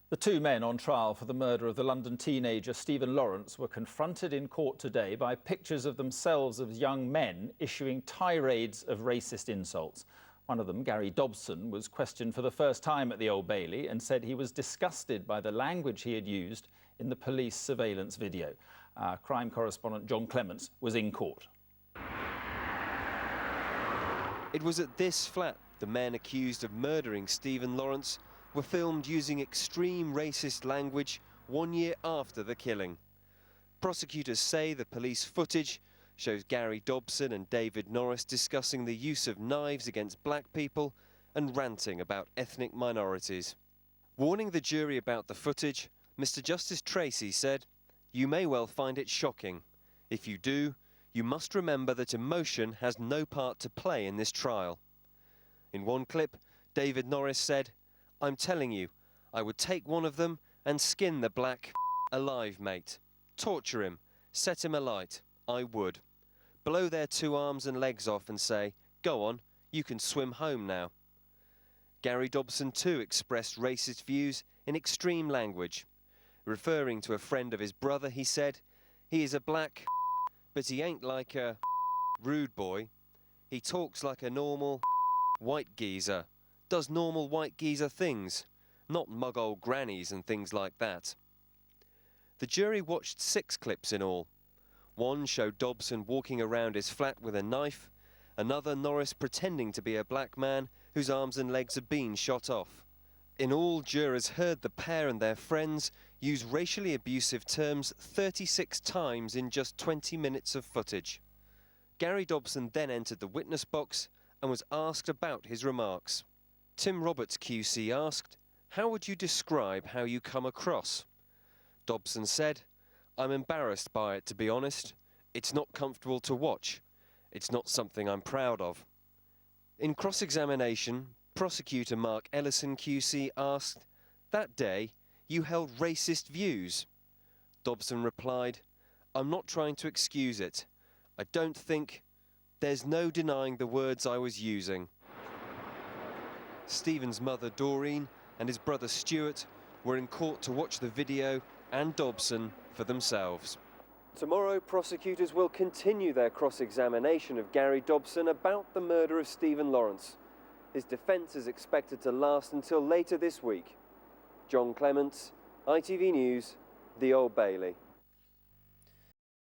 The two men on trial for the murder of the London teenager Stephen Lawrence were confronted in court today by pictures of themselves as young men issuing tirades of racist insults. One of them, Gary Dobson, was questioned for the first time at the Old Bailey and said he was disgusted by the language he had used in the police surveillance video. Our crime correspondent John Clements was in court. It was at this flat the men accused of murdering Stephen Lawrence were filmed using extreme racist language 1 year after the killing. Prosecutors say the police footage shows Gary Dobson and David Norris discussing the use of knives against black people and ranting about ethnic minorities. Warning the jury about the footage, Mr. Justice Tracy said, "You may well find it shocking. If you do, you must remember that emotion has no part to play in this trial." In one clip, David Norris said, "I'm telling you, I would take one of them and skin the black alive, mate. Torture him, set him alight. I would. Blow their 2 arms and legs off and say, 'Go on, you can swim home now.'" Gary Dobson too expressed racist views in extreme language. Referring to a friend of his brother, he said, "He is a black but he ain't like a rude boy. He talks like a normal white geezer. Does normal white geezer things, not mug old grannies and things like that." The jury watched 6 clips in all. One showed Dobson walking around his flat with a knife, another Norris pretending to be a black man whose arms and legs had been shot off. In all, jurors heard the pair and their friends use racially abusive terms 36 times in just 20 minutes of footage. Gary Dobson then entered the witness box and was asked about his remarks. Tim Roberts QC asked, "How would you describe how you come across?" Dobson said, "I'm embarrassed by it, to be honest. It's not comfortable to watch. It's not something I'm proud of." In cross-examination, prosecutor Mark Ellison QC asked, "That day, you held racist views?" Dobson replied, "I'm not trying to excuse it. I don't think there's no denying the words I was using." Stephen's mother, Doreen, and his brother, Stuart, were in court to watch the video and Dobson for themselves. Tomorrow, prosecutors will continue their cross-examination of Gary Dobson about the murder of Stephen Lawrence. His defence is expected to last until later this week. John Clements, ITV News, the Old Bailey.